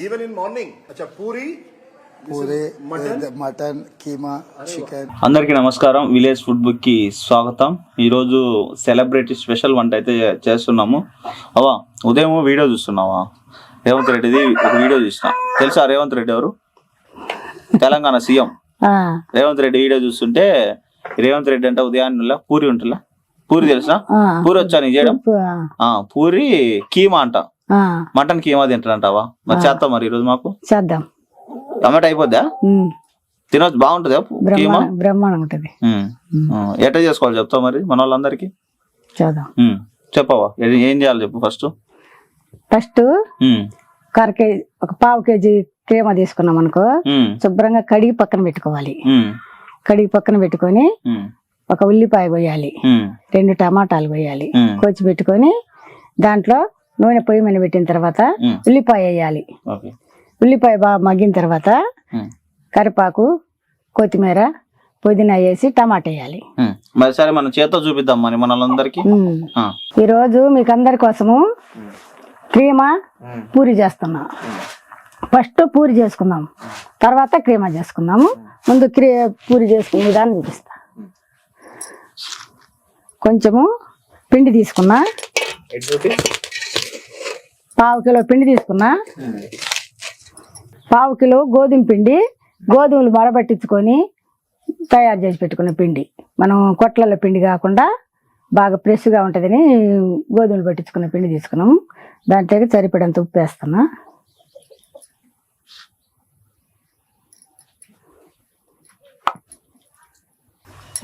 Even in morning. Acha puri, mutton keema chicken. అందరికీ నమస్కారం. Village food book కి స్వాగతం. ఈరోజు సెలబ్రిటీ స్పెషల్ వంట అయితే చేస్తున్నాము. అవా ఉదయం వీడియో చూస్తున్నావా? రేవంత్ రెడ్డిది ఒక వీడియో చూసిన. తెలుసా రేవంత్ రెడ్డి ఎవరు? తెలంగాణ సీఎం రేవంత్ రెడ్డి వీడియో చూస్తుంటే రేవంత్ రెడ్డి అంటే ఉదయాన్నే పూరి ఉంటుందా? పూరి తెలుసా? పూరి వచ్చా నీకు చేయడం? పూరి కీమా అంట, మటన్ కీమా తింటారంటావా? మరి చేస్తాం మరి ఈరోజు మాకు చేద్దాం. టమాటా అయిపోద్దా? తినొచ్చు, బాగుంటుందా కీమా? బ్రహ్మాండంగా ఉంటది. ఎట్లా చేసుకోవాలి చెప్తావు మరి మన వాళ్ళందరికి? చేద్దాం. చెప్పవా ఏం చేయాలి చెప్పు. ఫస్ట్ ఒక పావు కేజీ కీమా తీసుకున్నాం అనుకో, శుభ్రంగా కడిగి పక్కన పెట్టుకోవాలి. కడిగి పక్కన పెట్టుకొని ఒక ఉల్లిపాయ కొయ్యాలి, 2 టమాటాలు కొయ్యాలి, కోచి పెట్టుకొని దాంట్లో నూనె పొయ్యి మీద పెట్టిన తర్వాత ఉల్లిపాయ వేయాలి. ఉల్లిపాయ బాగా మగ్గిన తర్వాత కరివేపాకు, కొత్తిమీర, పుదీనా వేసి టమాటా వేయాలి. మరి సరే మనం చేత్తో చూపిద్దాం మరి మన వాళ్ళందరికి. ఈరోజు మీకు అందరి కోసము కీమా పూరి చేస్తున్నా. ఫస్ట్ పూరి చేసుకుందాం, తర్వాత కీమా చేసుకుందాము. ముందు పూరి చేసుకునే విధానం చూపిస్తా. కొంచెము పిండి తీసుకున్నా, పావు కిలో పిండి తీసుకున్నా. పావు కిలో గోధుమ పిండి, గోధుమలు మరబట్టించుకొని తయారు చేసి పెట్టుకున్న పిండి. మనం కొట్లలో పిండి కాకుండా బాగా ఫ్రెష్గా ఉంటుందని గోధుమలు పట్టించుకున్న పిండి తీసుకున్నాము. దాంట్లోకి సరిపడంత ఉప్పు వేస్తున్నా.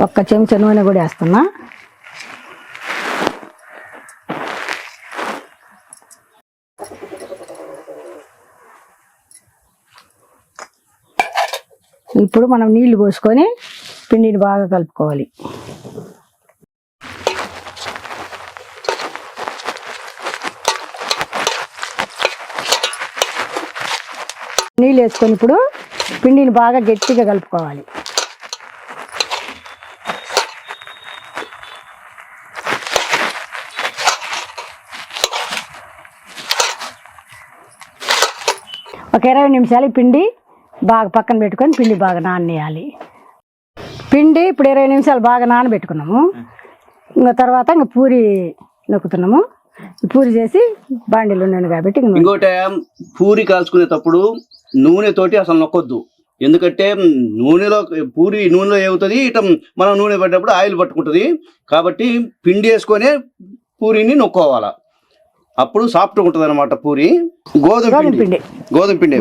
ఒక్క చెంచా నూనె కూడా వేస్తున్నా. ఇప్పుడు మనం నీళ్లు పోసుకొని పిండిని బాగా కలుపుకోవాలి. నీళ్ళు వేసుకొని ఇప్పుడు పిండిని బాగా గట్టిగా కలుపుకోవాలి. ఒక 20 నిమిషాలు పిండి బాగా పక్కన పెట్టుకొని పిండి బాగా నాననేయాలి. పిండి ఇప్పుడు 20 నిమిషాలు బాగా నానబెట్టుకున్నాము. ఇంకా తర్వాత ఇంకా పూరి నొక్కుతున్నాము. పూరి చేసి బాండీలు ఉన్నాను కాబట్టి ఇంకోటి, పూరి కాల్చుకునేటప్పుడు నూనెతోటి అసలు నొక్కొద్దు. ఎందుకంటే పూరి నూనెలో ఏమవుతుంది, ఇట మనం నూనె పడ్డప్పుడు ఆయిల్ పట్టుకుంటుంది. కాబట్టి పిండి వేసుకొని పూరిని నొక్కోవాలా, అప్పుడు సాఫ్ట్ ఉంటుంది అనమాట పూరి. గోధుమ పిండి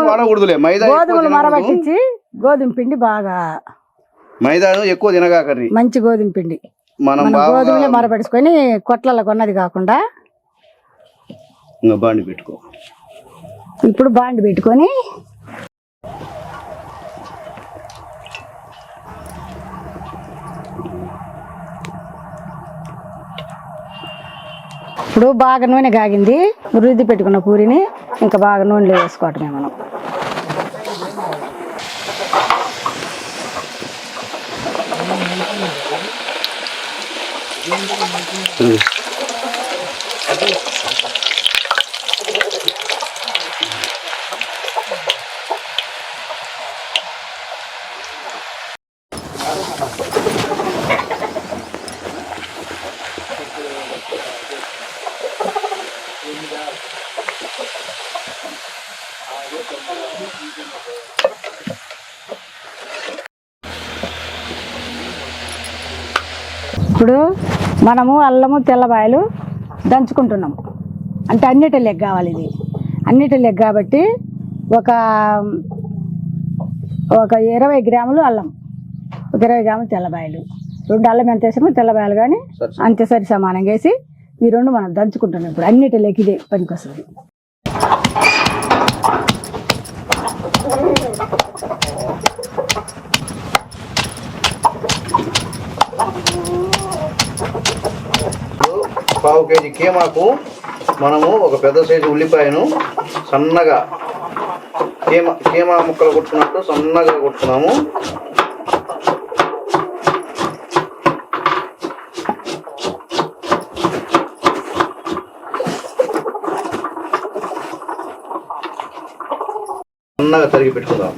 వాడకూడదులే, మైదా మరబట్టించి గోధుమ పిండి బాగా, మైదాను ఎక్కువ తినగాకర్రి, మంచి గోధుమ పిండి మనం గోధుమలే మరబెట్టుకొని కొట్లలో కొన్నది కాకుండా బాండి పెట్టుకో. ఇప్పుడు బాండి పెట్టుకొని ఇప్పుడు బాగా నూనె కాగింది. రుద్ది పెట్టుకున్న పూరిని ఇంకా బాగా నూనెలో వేసుకోవటమే మనం. ఇప్పుడు మనము అల్లము తెల్లబాయలు దంచుకుంటున్నాము. అంటే అన్నిటి లెక్క కావాలి. ఇది అన్నిటి లెక్క కాబట్టి ఒక 20 గ్రాములు అల్లం, ఒక 20 గ్రాములు తెల్లబాయలు, 2 అల్లం ఎంత వేసామో తెల్లబాయలు కానీ అంతే సరి సమానంగా వేసి ఈ 2 మనం దంచుకుంటున్నాం. ఇప్పుడు అన్నిటి లెక్క ఇదే పనికి వస్తుంది. పావు కేజీ కీమాకు మనము ఒక పెద్ద సైజు ఉల్లిపాయను సన్నగా కీమా ముక్కలు కొట్టుకున్నట్టు సన్నగా కొట్టుకున్నాము. సన్నగా తరిగి పెట్టుకుందాం.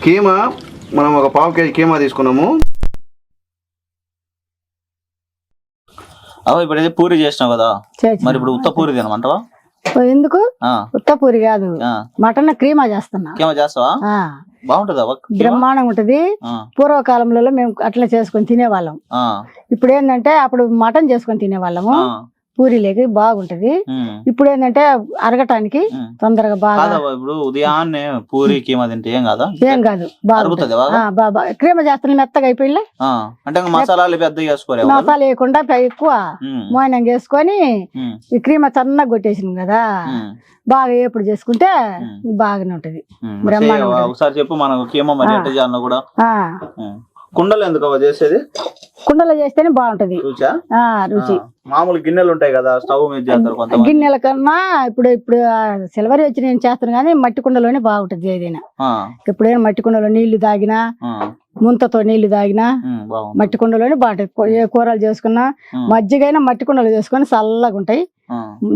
కీమా మనం ఒక 1/2 కేజీ కీమా తీసుకున్నాము. అవ ఇప్పుడు పూరి చేసినావు కదా, చేసిన. మరి ఇప్పుడు ఉత్త పూరి తినమంటావా? ఎందుకు ఉత్తపూరి కాదు, మటన్ క్రీమా చేస్తున్నా. కీమా చేస్తావా? బాగుంటది అవ్వ, బ్రహ్మాండంగా ఉంటది. పూర్వకాలంలో మేము అట్లా చేసుకొని తినేవాళ్ళం. ఇప్పుడు ఏంటంటే అప్పుడు మటన్ చేసుకొని తినేవాళ్ళము, పూరీలేకి బాగుంటది. ఇప్పుడు ఏంటంటే అరగటానికి తొందరగా బాగా. ఇప్పుడు ఉదయాన్నే పూరి కీమా తింటే ఏం కాదా? ఏం కాదు, బాగుంటది. క్రీమ చేస్తున్నా మెత్తగా అయిపోయిలే అంటే మసాలాలు పెద్దగా వేసుకోవాలి, మసాలా వేయకుండా ఎక్కువ మోయినంగా వేసుకొని ఈ క్రీమ సన్నగా కొట్టేసినాం కదా, బాగా ఎప్పుడు చేసుకుంటే బాగానే ఉంటది. ఒకసారి చెప్పు మనకు కీమా మరి ఎట్ట చేయాలన్నా కూడా. కుండలు ఎందుకు చేసేది? కుండలో చేస్తేనే బాగుంటది రుచి. మామూలు గిన్నెలు ఉంటాయి కదా, స్టవ్ మీద చేస్తారు కొంత. గిన్నెల కన్నా ఇప్పుడు సిల్వర్ వచ్చి నేను చేస్తాను కానీ మట్టి కుండలోనే బాగుంటది ఏదైనా. ఎప్పుడైనా మట్టి కుండలో నీళ్లు తాగినా, ముంతతో నీళ్లు తాగినా మట్టి కుండలోనే బాగుంటది. ఏ కూరలు చేసుకున్నా మజ్జిగైనా మట్టి కుండలో చేసుకుని చల్లగా ఉంటాయి,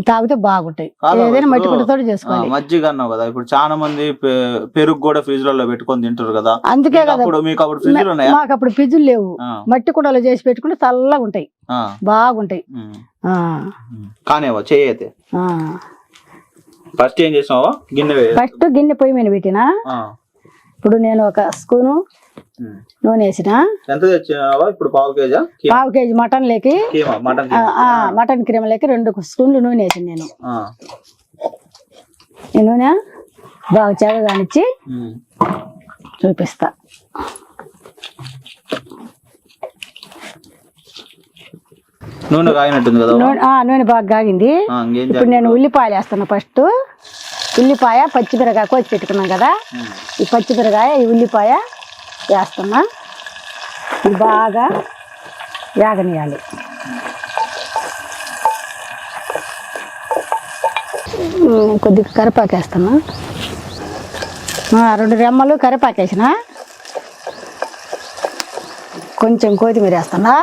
తాగితే బాగుంటాయి. ఏదైనా మట్టి కుండతో చేసుకోవాలి. మజ్జిగ అన్నావు కదా, ఇప్పుడు చాలా మంది పెరుగు కూడా ఫ్రిడ్జ్ లలో పెట్టుకొని తింటారు కదా, అందుకే కదా మీకు అప్పుడు ఫ్రిడ్జ్ ఉన్నాయా? మాకు అప్పుడు ఫ్రిడ్జ్ లేవు, మట్టి కుండలో చేసి పెట్టుకుంటే చల్లగా ఉంటాయి, బాగుంటాయి. కానీ చేయతే ఫస్ట్ ఏం చేసావా? ఫస్ట్ గిన్నె పొయ్యి మీద పెట్టినా. ఇప్పుడు నేను ఒక స్పూను నూనె వేసిన. ఎంత తెచ్చినావా? ఇప్పుడు 1/2 కేజీ మటన్ లేకి, మటన్ క్రీమ్ లేకి 2 స్పూన్లు నూనె వేసిన నేను. ఈ నూనె బాగా చెగగానిచ్చి చూపిస్తా. నూనె కాగినట్టుంది కదా? నూనె బాగా కాగింది. ఇప్పుడు నేను ఉల్లిపాయలు వేస్తాను. ఫస్ట్ ఉల్లిపాయ, పచ్చిమిరకాయ కోసి పెట్టుకున్నాం కదా, ఈ పచ్చిమిరకాయ ఈ ఉల్లిపాయ వేస్తున్నా. ఇది బాగా వేగనీయాలి. కొద్దిగా కరివేపాకు వేస్తున్నా, 2 రెమ్మలు కరివేపాకు వేసిన, కొంచెం కొత్తిమీర వేస్తున్నా.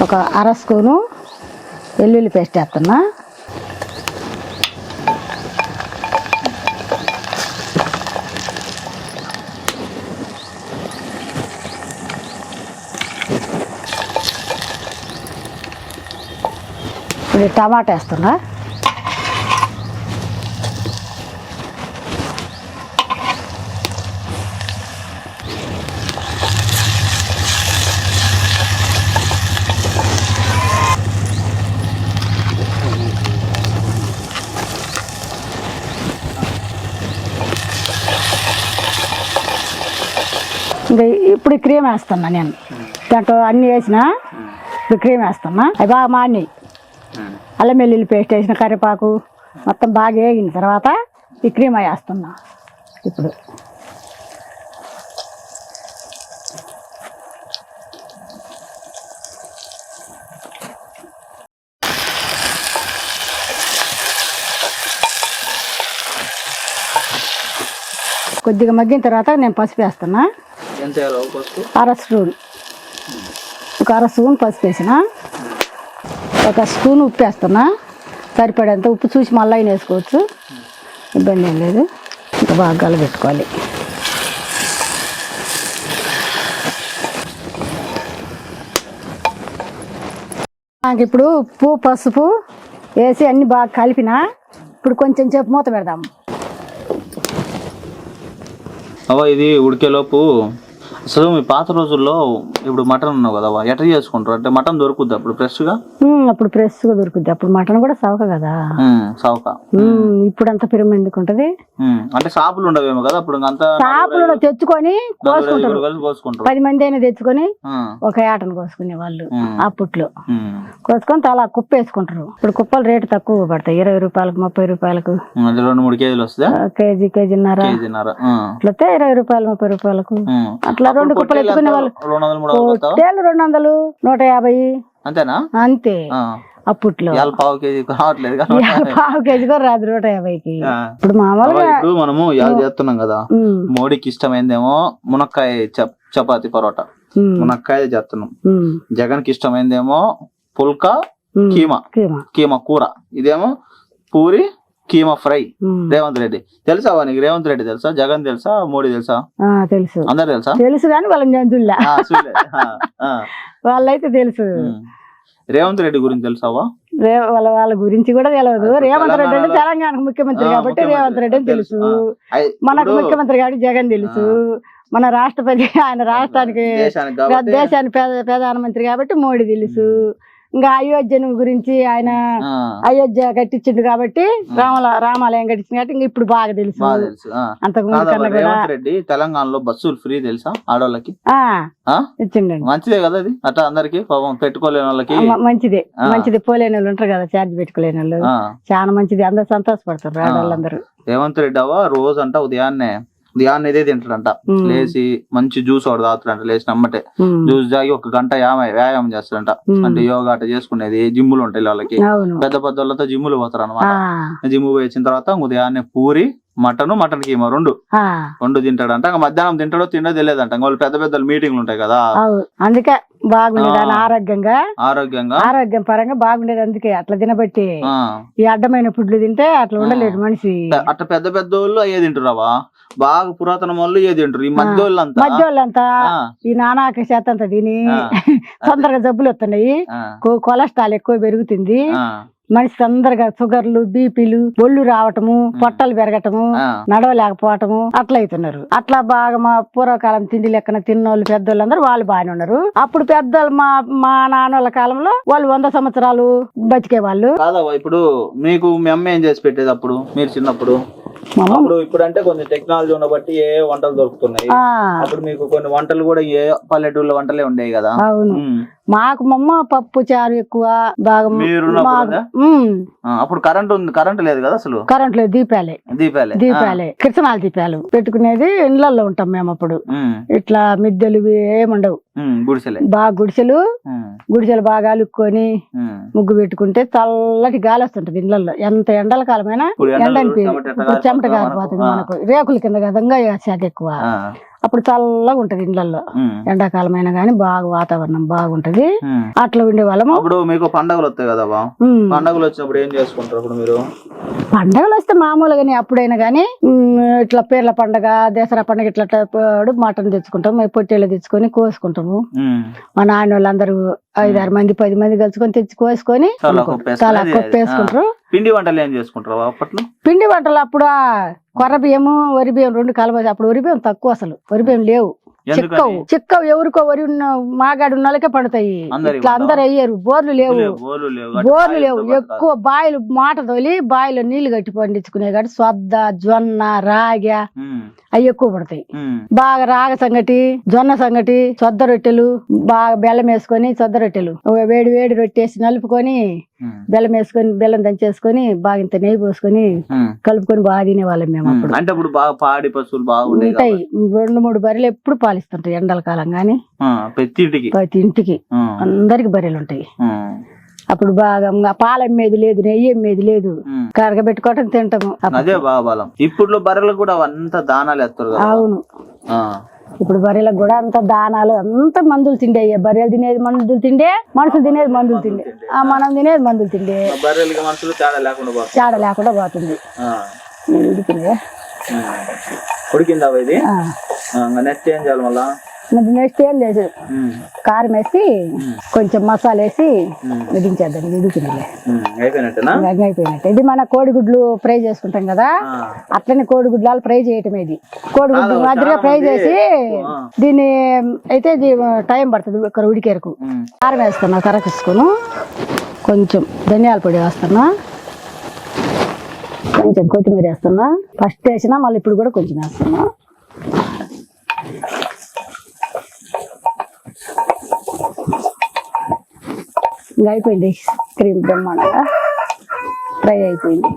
ఒక 1/2 స్పూను వెల్లుల్లి పేస్ట్ వేస్తున్నా. ఇప్పుడు టమాటా వేస్తున్నా. ఇంకా ఇప్పుడు క్రీమ్ వేస్తున్నా నేను. దాంట్లో అన్నీ వేసిన, ఇప్పుడు క్రీమ్ వేస్తున్నా. అవి బాగా మాడినాయి. అల్లం వెల్లుల్లి పేస్ట్ వేసిన, కరివేపాకు మొత్తం బాగా వేగిన తర్వాత ఈ క్రీమ్ వేస్తున్నా. ఇప్పుడు కొద్దిగా మగ్గిన తర్వాత నేను పసుపు వేస్తున్నా. 1/2 స్పూన్, ఒక 1/2 స్పూన్ పసుపు వేసిన, 1 స్పూన్ ఉప్పు వేస్తున్నా. సరిపడేంత ఉప్పు చూసి మళ్ళీ అయినా వేసుకోవచ్చు, ఇబ్బంది ఏం లేదు. ఇంకా బాగా కలబెట్టుకోవాలి. నాకు ఇప్పుడు ఉప్పు పసుపు వేసి అన్ని బాగా కలిపిన. ఇప్పుడు కొంచెం సేపు మూత పెడదాము. ఇది ఉడికేలోపు అసలు మీ పాత రోజుల్లో ఇప్పుడు మటన్ ఉన్నావు కదా ఎట్లా చేసుకుంటారు అంటే మటన్ దొరుకుద్ది అప్పుడు ఫ్రెష్ గా అప్పుడు ఫ్రెష్ గా దొరుకుద్ది. అప్పుడు మటన్ కూడా సవక కదా. సౌక ఇప్పుడు అంత పిరమ ఎందుకు ఉంటది? అంటే షాపులు ఉండవేమో కదా అప్పుడు అంతా షాపులు తెచ్చుకొని కోసుకుంటారు. కోసుకుంటారు 10 మంది అయినా తెచ్చుకొని ఒక ఏటను కోసుకునే వాళ్ళు అప్పట్లో. కోసుకొని అలా కుప్ప వేసుకుంటారు. ఇప్పుడు కుప్పలు రేటు తక్కువ పడతాయి, 20 రూపాయలకు 30 రూపాయలకు. 2-3 కేజీలు వస్తాయి, కేజీన్నర అట్లా 20 రూపాయలు 30 రూపాయలకు అట్లా 2 కుప్పలు ఎత్తుకునే వాళ్ళు. 200 150 అంతేనా? అంతే అప్పట్లో. పావు కేజీ రావట్లేదు, పావు కేజీ కూడా రాదు 150కి. ఇప్పుడు మామూలుగా ఇప్పుడు మనము యాద చేస్తున్నాం కదా, మోడీకి ఇష్టమైందేమో మునక్కాయ చపాతి పరోటా, మునక్కాయ చేస్తున్నాం. జగన్ కి ఇష్టమైందేమో పుల్కా కీమా కూర, ఇదేమో పూరి కీమా ఫ్రై. రేవంత్ రెడ్డి తెలుసా నీకు? రేవంత్ రెడ్డి తెలుసా? జగన్ తెలుసా? మోడీ తెలుసా? తెలుసు, అందరు తెలుసా? తెలుసు కానీ వాళ్ళని జంతువులా వాళ్ళైతే తెలుసు. రేవంత్ రెడ్డి గురించి తెలుసావా? వాళ్ళ గురించి కూడా తెలియదు. రేవంత్ రెడ్డి అంటే తెలంగాణకు ముఖ్యమంత్రి కాబట్టి రేవంత్ రెడ్డి అని తెలుసు. మనకు ముఖ్యమంత్రి కాబట్టి జగన్ తెలుసు. మన రాష్ట్రపతి ఆయన రాష్ట్రానికి దేశానికి ప్రధానమంత్రి కాబట్టి మోడీ తెలుసు. ఇంకా అయోధ్యను గురించి ఆయన అయోధ్య కట్టించిండు కాబట్టి రామాలయం కట్టించింది కాబట్టి ఇంకా ఇప్పుడు బాగా తెలుసు. రేవంత్ రెడ్డి తెలంగాణలో బస్సులు ఫ్రీ తెలుసా ఆడవాళ్ళకి? ఇచ్చిండండి. మంచిదే కదా అది, అట్లా అందరికి పెట్టుకోలేని వాళ్ళకి మంచిది. పోలేని వాళ్ళు ఉంటారు కదా, ఛార్జ్ పెట్టుకోలేని వాళ్ళు, చాలా మంచిది. అందరు సంతోషపడతారు ఆడవాళ్ళందరూ. రేవంత్ రెడ్డి రోజు అంట ఉదయాన్నే ఇదే తింటాడంట, లేచి మంచి జ్యూస్ ఒకటి తాగుతాడంట. లేచిన అమ్మటే జ్యూస్ తాగి 1 గంట వ్యాయామం చేస్తాడంట. అంటే యోగా అట చేసుకునేది. జిమ్ములు ఉంటాయి వాళ్ళకి, పెద్ద పెద్ద వాళ్ళతో జిమ్ములు పోతారు అనమాట. జిమ్ పోయి వచ్చిన తర్వాత ఉదయాన్నే పూరి మటన్ కీమా రెండు తింటాడంట. మధ్యాహ్నం తింటాడో తిండో తెలియదంట. వాళ్ళు పెద్ద పెద్ద మీటింగ్లు ఉంటాయి కదా, అందుకే బాగుండేది. ఆరోగ్యం పరంగా బాగుండేది. అందుకే అట్లా తినబట్టి ఈ అడ్డమైన ఫుడ్లు తింటే అట్లా ఉండలేదు మనిషి. అట్లా పెద్ద పెద్ద వాళ్ళు అయ్యే తింటున్నావా? బాగా పురాతన వాళ్ళు ఏ తింటారు. ఈ మధ్యోళ్ళంతా ఈ నానాక శాతంతా తిని తొందరగా జబ్బులు వస్తున్నాయి. కొలెస్ట్రాల్ ఎక్కువ పెరుగుతుంది. మనిషి తొందరగా షుగర్లు, బీపీలు, ఒళ్ళు రావటము, పొట్టలు పెరగటము, నడవలేకపోవటము అట్లా అవుతున్నారు. అట్లా బాగా మా పూర్వకాలం తిండి లెక్కన తిన్నోళ్ళు పెద్దోళ్ళు అందరూ వాళ్ళు బాగానే ఉన్నారు. అప్పుడు పెద్దలు మా నాన్నోళ్ళ కాలంలో వాళ్ళు 100 సంవత్సరాలు బతికే వాళ్ళు. ఇప్పుడు మీకు మీ అమ్మ ఏం చేసి పెట్టేది అప్పుడు మీరు చిన్నప్పుడు? ఇప్పుడు అంటే కొంచెం టెక్నాలజీ ఉన్న బట్టి ఏ వంటలు దొరుకుతున్నాయి. అప్పుడు మీకు కొన్ని వంటలు కూడా ఏ పల్లెటూళ్ళ వంటలే ఉండేవి కదా. అవును, మాకు మమ్మ పప్పు చారు ఎక్కువ బాగా. అప్పుడు కరెంట్ లేదు కదా అసలు? కరెంట్ లేదు, దీపాలే కిరసనాల దీపాలు పెట్టుకునేది. ఇళ్లలో ఉంటాం మేము అప్పుడు. ఇట్లా మిద్దెలు ఏముండవు, బాగా గుడిసెలు బాగా అలుక్కొని ముగ్గు పెట్టుకుంటే చల్లటి గాలి వస్తుంటది ఇళ్లలో. ఎంత ఎండల కాలమైనా ఎండ అనిపించదు, చెమట కారిపోతుంది మనకు. రేకుల కింద కదంగా శాఖ ఎక్కువ. అప్పుడు చల్లగా ఉంటది ఇళ్లలో. ఎండాకాలం అయినా గానీ బాగా వాతావరణం బాగుంటది. అట్లా ఉండే వాళ్ళము. అప్పుడు మీకు పండుగలు వస్తాయి కదా, పండుగలు వచ్చినప్పుడు ఏం చేసుకుంటారు అప్పుడు మీరు? పండుగలు వస్తే మామూలుగానే అప్పుడైనా గానీ ఇట్లా పీర్ల పండుగ, దసరా పండుగ ఇట్లా మటన్ తెచ్చుకుంటాం. పొట్టేళ్ళు తెచ్చుకొని కోసుకుంటాము. మా నాన్న వాళ్ళందరూ 5-6 మంది 10 మంది కలుసుకొని తెచ్చి కోసుకొని చాలా కొప్పేసుకుంటారు. పిండి వంటలు ఏం చేసుకుంటారు అప్పట్లో? పిండి వంటలు అప్పుడు కొర్ర బియ్యము, వరి బియ్యం 2 కలబోసి. అప్పుడు వరి బియ్యం తక్కువ, అసలు వరి బియ్యం లేవు, చిక్కవు. ఎవరికో వరి మాగాడు ఉన్న వాళ్ళకే పడతాయి. ఇట్లా అందరు అయ్యారు. బోర్లు లేవు. ఎక్కువ బాయిలు మాట తోలి బాయిలో నీళ్లు కట్టి పండించుకునే కాబట్టి సొద్ద, జొన్న, రాగి అవి ఎక్కువ పడతాయి. బాగా రాగ సంగటి, జొన్న సంగటి, సొద్ద రొట్టెలు, బాగా బెల్లం వేసుకొని సొద్ద రొట్టెలు వేడి రొట్టెసి నలుపుకొని బెల్లం వేసుకొని బెల్లం దంచేసుకొని బాగా ఇంత నెయ్యి పోసుకొని కలుపుకొని బాగా తినేవాళ్ళం మేము అప్పుడు. అంటే ఇప్పుడు బాగా పాడి పశువులు బాగుంటాయి. 2-3 బర్రెలు ఎప్పుడు పాలిస్తుంటాయి ఎండల కాలం గానీ. ప్రతి ఇంటికి అందరికి బర్రెలు ఉంటాయి. అప్పుడు బాగా పాలు అమ్మేది లేదు, నెయ్యి అమ్మేది లేదు, కరగబెట్టుకోవటం తింటాము. అదే బాగా బలం. ఇప్పుడు బర్రెలకు కూడా అంత దానాలు వేస్తారు. అవును, ఇప్పుడు బర్రెలకు కూడా అంత దానాలు, అంత మందులు తిండే. బర్రెలు తినేది మందులు తిండే, మనుషులు తినేది మందులు తిండే. మనం తినేది మందులు తిండే. బర్రెలకి మనుషులు తేడా లేకుండా పోతుంది. ఉడికిందా ఇది? నెక్స్ట్ ఏం చేయాలి మళ్ళా? నెక్స్ట్ ఏం లేదు, కారం వేసి కొంచెం మసాలా వేసి మిగించేద్దాం. ఉడికిందిలే, అయిపోయినట్టేనా? అయిపోయినట్టు. ఇది మన కోడిగుడ్లు ఫ్రై చేసుకుంటాం కదా, అట్లనే కోడిగుడ్లు ఫ్రై చేయటం. ఇది కోడిగుడ్లు మాదిరిగా ఫ్రై చేసి దీన్ని అయితే టైం పడుతుంది ఇక్కడ ఉడికేరకు. కారం వేస్తున్నా కరకిసుకుని, కొంచెం ధనియాల పొడి వేస్తున్నా, కొంచెం కొత్తిమీర వేస్తున్నా. ఫస్ట్ వేసినా మళ్ళీ ఇప్పుడు కూడా కొంచెం వేస్తున్నా. ఇంకా అయిపోయింది, క్రీమ్ బ్రహ్మాండంగా ఫ్రై అయిపోయింది.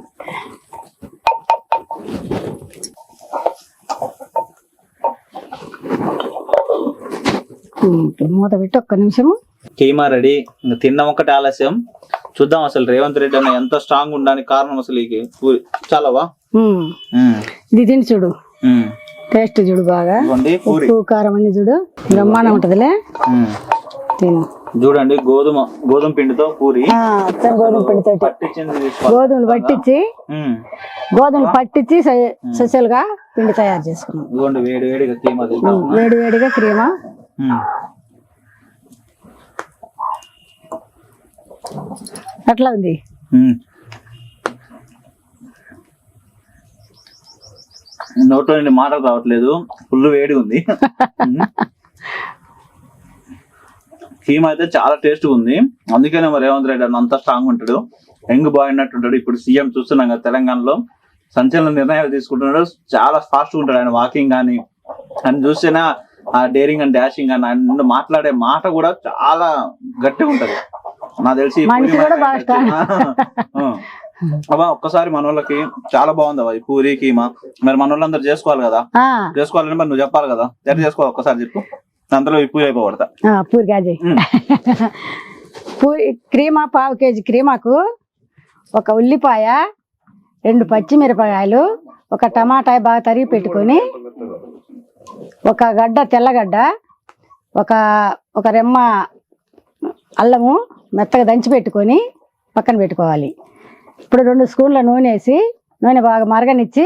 మూత పెట్టి ఒక్క నిమిషము. కీమా రెడీ. ఇంకా తిన్నాం ఒకటి ఆలస్యం. చూద్దాం అసలు రేవంత్ రెడ్డి అన్న ఎంత స్ట్రాంగ్ ఉండడానికి కారణం అసలు ఈ పూరి. చాలావా? ఇది తిని చూడు, టేస్ట్ చూడు బాగా. ఉప్పు కారం అన్ని చూడు, బ్రహ్మాండం ఉంటదిలే. తిను చూడండి, గోధుమ పిండితో పూరి. గోధుమ పిండితో గోధుమలు పట్టించి స్పెషల్గా పిండి తయారు చేసుకున్నాం. ఇదిగోండి వేడి వేడిగా కీమా. వేడి వేడిగా క్రీమా. అట్లా ఉంది. నోట్లో నుండి మాటలు రావట్లేదు, ఫుల్ వేడి ఉంది. కీమా అయితే చాలా టేస్ట్ ఉంది. అందుకనే మరి రేవంత్ రెడ్డి అన్న అంత స్ట్రాంగ్ ఉంటాడు, యంగ్ బాయ్ అన్నట్టు ఉంటాడు. ఇప్పుడు సీఎం చూస్తున్నాం కదా తెలంగాణలో, సంచలన నిర్ణయాలు తీసుకుంటున్నాడు. చాలా ఫాస్ట్ గా ఉంటాడు ఆయన వాకింగ్ కానీ. ఆయన చూస్తేనే ఆ డేరింగ్ అండ్ డాషింగ్ అని, ఆయన మాట్లాడే మాట కూడా చాలా గట్టిగా ఉంటది. నాకు తెలిసి అబ్బా ఒక్కసారి మన వాళ్ళకి చాలా బాగుంది అవ్వ ఈ పూరి కీమా. మరి మన వాళ్ళందరూ చేసుకోవాలి కదా, చేసుకోవాలని మరి నువ్వు చెప్పాలి కదా, ఎట్లా చేసుకోవాలి ఒక్కసారి చెప్పు. అందులో ఈ పూరి అయిపోబడతా. పూరి కాజీ పూరి క్రీమా, పావు కేజీ క్రీమాకు ఒక ఉల్లిపాయ, 2 పచ్చిమిరపకాయలు, ఒక టమాటా బాగా తరిగి పెట్టుకొని, ఒక తెల్లగడ్డ, ఒక రెమ్మ అల్లము మెత్తగా దంచి పెట్టుకొని పక్కన పెట్టుకోవాలి. ఇప్పుడు 2 స్పూన్ల నూనె వేసి, నూనె బాగా మరగనిచ్చి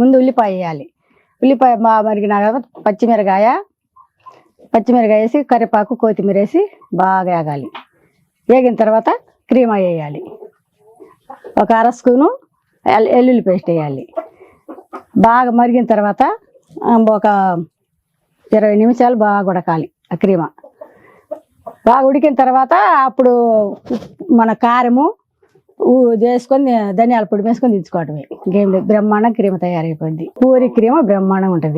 ముందు ఉల్లిపాయ వేయాలి. ఉల్లిపాయ బాగా మరిగిన పచ్చిమిరకాయ వేసి, కరివేపాకు, కొత్తిమీర వేసి బాగా వేగాలి. వేగిన తర్వాత క్రీమా వేయాలి. ఒక 1/2 స్పూను వెల్లుల్లి పేస్ట్ వేయాలి. బాగా మరిగిన తర్వాత ఒక 20 నిమిషాలు బాగా ఉడకాలి ఆ క్రీమా. బాగా ఉడికిన తర్వాత అప్పుడు మన కారము చేసుకొని ధనియాల పొడి వేసుకొని తెచ్చుకోవటమే. ఇంకేం లేదు, బ్రహ్మాండం క్రీమ తయారైపోయింది. పూరి క్రీమ బ్రహ్మాండం ఉంటుంది.